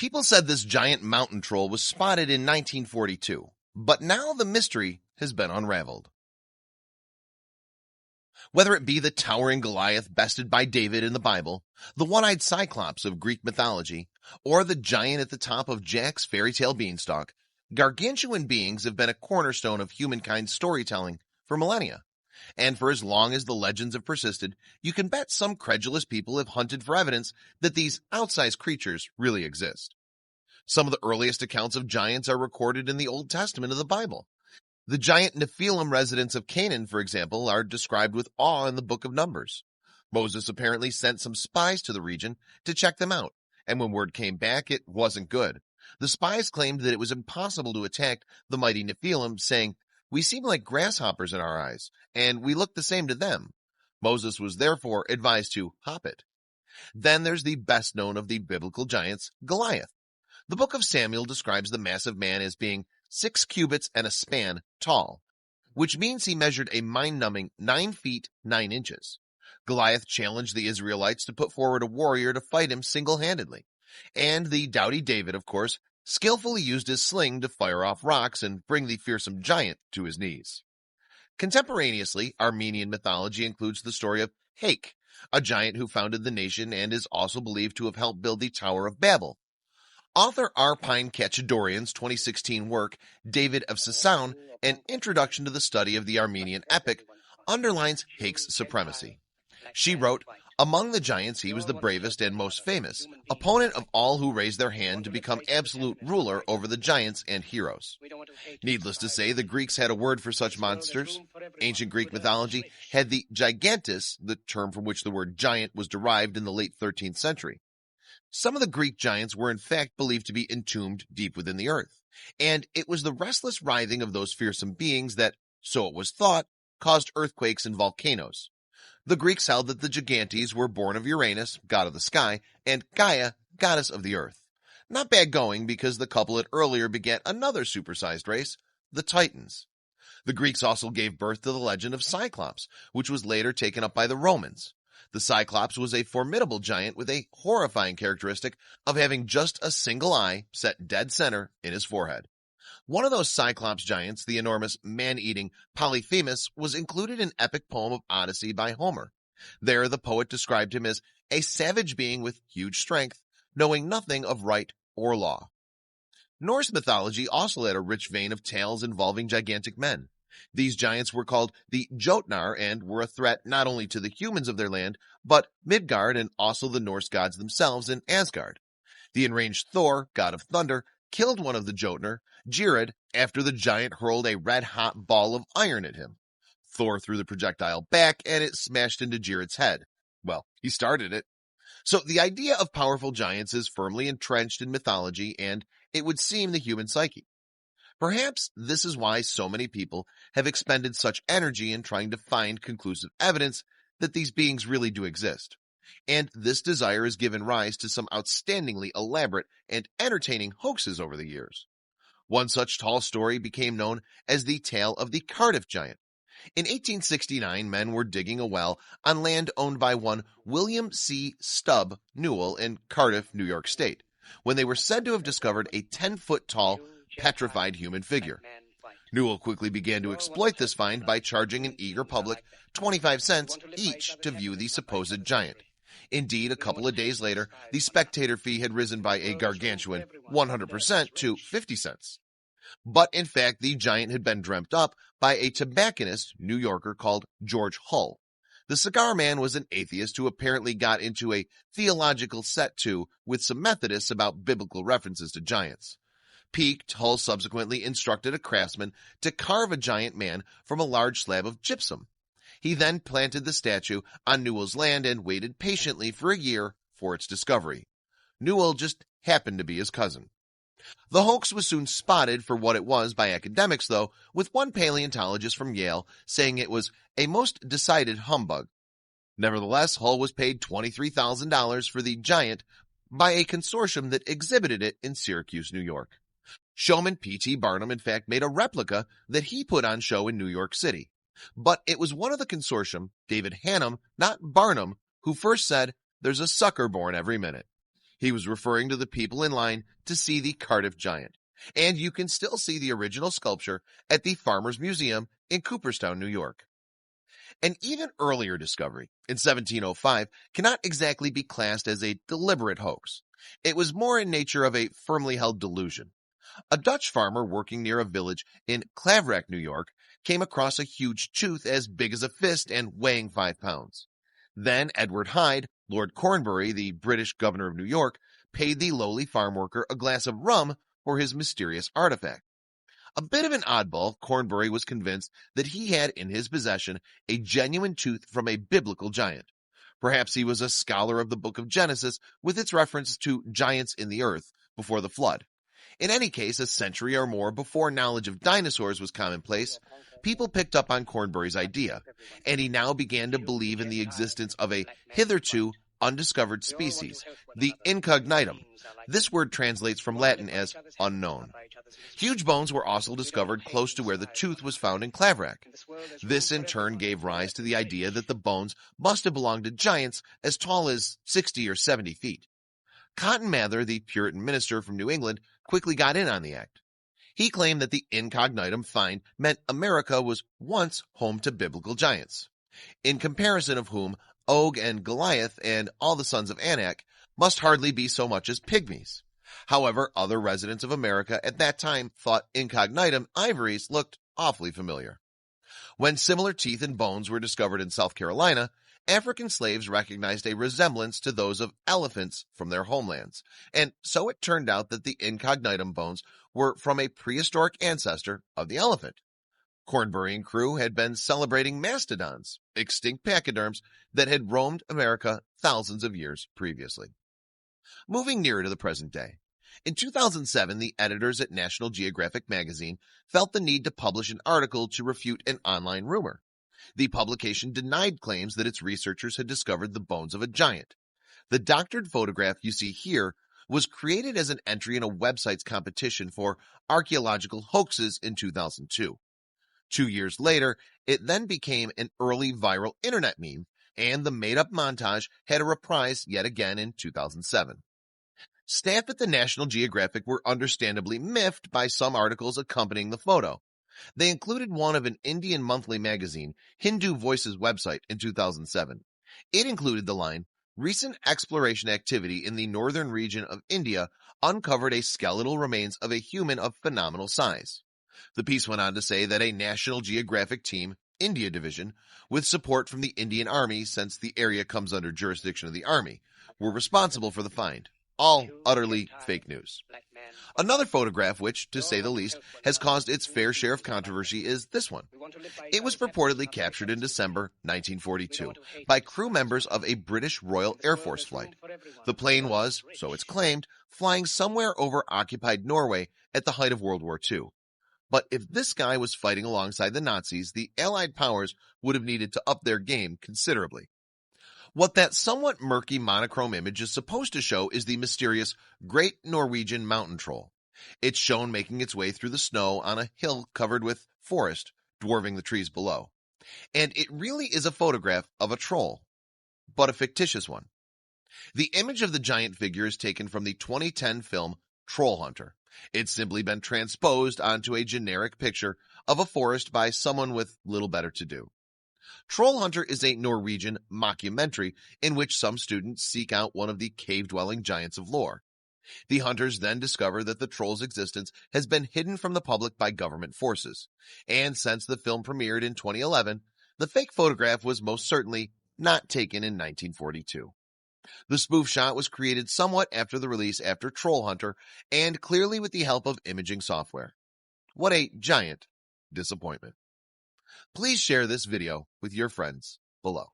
People said this giant mountain troll was spotted in 1942, but now the mystery has been unraveled. Whether it be the towering Goliath bested by David in the Bible, the one-eyed Cyclops of Greek mythology, or the giant at the top of Jack's fairy tale beanstalk, gargantuan beings have been a cornerstone of humankind's storytelling for millennia. And for as long as the legends have persisted, you can bet some credulous people have hunted for evidence that these outsized creatures really exist. Some of the earliest accounts of giants are recorded in the Old Testament of the Bible. The giant Nephilim residents of Canaan, for example, are described with awe in the book of Numbers. Moses apparently sent some spies to the region to check them out, and when word came back, it wasn't good. The spies claimed that it was impossible to attack the mighty Nephilim, saying, "We seem like grasshoppers in our eyes, and we look the same to them." Moses was therefore advised to hop it. Then there's the best known of the biblical giants, Goliath. The book of Samuel describes the massive man as being 6 cubits and a span tall, which means he measured a mind-numbing 9 feet 9 inches. Goliath challenged the Israelites to put forward a warrior to fight him single-handedly, and the doughty David, of course, skillfully used his sling to fire off rocks and bring the fearsome giant to his knees. Contemporaneously, Armenian mythology includes the story of Haik, a giant who founded the nation and is also believed to have helped build the Tower of Babel. Author Arpine Kachadorian's 2016 work, David of Sassoon, An Introduction to the Study of the Armenian Epic, underlines Haik's supremacy. She wrote, "Among the giants he was the bravest and most famous, opponent of all who raised their hand to become absolute ruler over the giants and heroes." Needless to say, the Greeks had a word for such monsters. Ancient Greek mythology had the gigantus, the term from which the word giant was derived in the late 13th century. Some of the Greek giants were in fact believed to be entombed deep within the earth, and it was the restless writhing of those fearsome beings that, so it was thought, caused earthquakes and volcanoes. The Greeks held that the gigantes were born of Uranus, god of the sky, and Gaia, goddess of the earth. Not bad going, because the couplet earlier begat another supersized race, the Titans. The Greeks also gave birth to the legend of Cyclops, which was later taken up by the Romans. The Cyclops was a formidable giant with a horrifying characteristic of having just a single eye set dead center in his forehead. One of those Cyclops giants, the enormous man-eating Polyphemus, was included in epic poem of Odyssey by Homer. There the poet described him as a savage being with huge strength, knowing nothing of right or law. Norse mythology also had a rich vein of tales involving gigantic men. These giants were called the Jotnar and were a threat not only to the humans of their land, but Midgard and also the Norse gods themselves in Asgard. The enraged Thor, god of thunder, killed one of the Jotnar, Geirrod, after the giant hurled a red-hot ball of iron at him. Thor threw the projectile back and it smashed into Geirrod's head. Well, he started it. So the idea of powerful giants is firmly entrenched in mythology and, it would seem, the human psyche. Perhaps this is why so many people have expended such energy in trying to find conclusive evidence that these beings really do exist. And this desire has given rise to some outstandingly elaborate and entertaining hoaxes over the years. One such tall story became known as the tale of the Cardiff Giant. In 1869, men were digging a well on land owned by one William C. Stubb Newell in Cardiff, New York State, when they were said to have discovered a 10-foot tall, petrified human figure. Newell quickly began to exploit this find by charging an eager public 25 cents each to view the supposed giant. Indeed, a couple of days later, the spectator fee had risen by a gargantuan 100% to 50 cents. But in fact, the giant had been dreamt up by a tobacconist New Yorker called George Hull. The cigar man was an atheist who apparently got into a theological set-to with some Methodists about biblical references to giants. Piqued, Hull subsequently instructed a craftsman to carve a giant man from a large slab of gypsum. He then planted the statue on Newell's land and waited patiently for a year for its discovery. Newell just happened to be his cousin. The hoax was soon spotted for what it was by academics, though, with one paleontologist from Yale saying it was a most decided humbug. Nevertheless, Hull was paid $23,000 for the giant by a consortium that exhibited it in Syracuse, New York. Showman P.T. Barnum, in fact, made a replica that he put on show in New York City. But it was one of the consortium, David Hannum, not Barnum, who first said, "There's a sucker born every minute." He was referring to the people in line to see the Cardiff Giant, and you can still see the original sculpture at the Farmers Museum in Cooperstown, New York. An even earlier discovery, in 1705, cannot exactly be classed as a deliberate hoax. It was more in nature of a firmly held delusion. A Dutch farmer working near a village in Claverack, New York, came across a huge tooth as big as a fist and weighing 5 pounds. Then Edward Hyde, Lord Cornbury, the British governor of New York, paid the lowly farm worker a glass of rum for his mysterious artifact. A bit of an oddball, Cornbury was convinced that he had in his possession a genuine tooth from a biblical giant. Perhaps he was a scholar of the book of Genesis with its reference to giants in the earth before the flood. In any case, a century or more before knowledge of dinosaurs was commonplace, people picked up on Cornbury's idea, and he now began to believe in the existence of a hitherto undiscovered species, the incognitum. This word translates from Latin as unknown. Huge bones were also discovered close to where the tooth was found in Claverack. This in turn gave rise to the idea that the bones must have belonged to giants as tall as 60 or 70 feet. Cotton Mather, the Puritan minister from New England, quickly got in on the act. He claimed that the incognitum find meant America was once home to biblical giants, in comparison of whom Og and Goliath and all the sons of Anak must hardly be so much as pygmies. However, other residents of America at that time thought incognitum ivories looked awfully familiar. When similar teeth and bones were discovered in South Carolina, African slaves recognized a resemblance to those of elephants from their homelands, and so it turned out that the incognitum bones were from a prehistoric ancestor of the elephant. Cornbury and crew had been celebrating mastodons, extinct pachyderms that had roamed America thousands of years previously. Moving nearer to the present day. In 2007, the editors at National Geographic magazine felt the need to publish an article to refute an online rumor. The publication denied claims that its researchers had discovered the bones of a giant. The doctored photograph you see here was created as an entry in a website's competition for archaeological hoaxes in 2002. 2 years later, it then became an early viral internet meme, and the made-up montage had a reprise yet again in 2007. Staff at the National Geographic were understandably miffed by some articles accompanying the photo. They included one of an Indian monthly magazine, Hindu Voices website, in 2007. It included the line, "Recent exploration activity in the northern region of India uncovered a skeletal remains of a human of phenomenal size." The piece went on to say that a National Geographic team, India Division, with support from the Indian Army since the area comes under jurisdiction of the Army, were responsible for the find. All utterly fake news. Another photograph which, to say the least, has caused its fair share of controversy is this one. It was purportedly captured in December 1942 by crew members of a British Royal Air Force flight. The plane was, so it's claimed, flying somewhere over occupied Norway at the height of World War II. But if this guy was fighting alongside the Nazis, the Allied powers would have needed to up their game considerably. What that somewhat murky monochrome image is supposed to show is the mysterious Great Norwegian Mountain Troll. It's shown making its way through the snow on a hill covered with forest, dwarfing the trees below. And it really is a photograph of a troll, but a fictitious one. The image of the giant figure is taken from the 2010 film Troll Hunter. It's simply been transposed onto a generic picture of a forest by someone with little better to do. Troll Hunter is a Norwegian mockumentary in which some students seek out one of the cave-dwelling giants of lore. The hunters then discover that the troll's existence has been hidden from the public by government forces, and since the film premiered in 2011, the fake photograph was most certainly not taken in 1942. The spoof shot was created somewhat after the release after Troll Hunter, and clearly with the help of imaging software. What a giant disappointment. Please share this video with your friends below.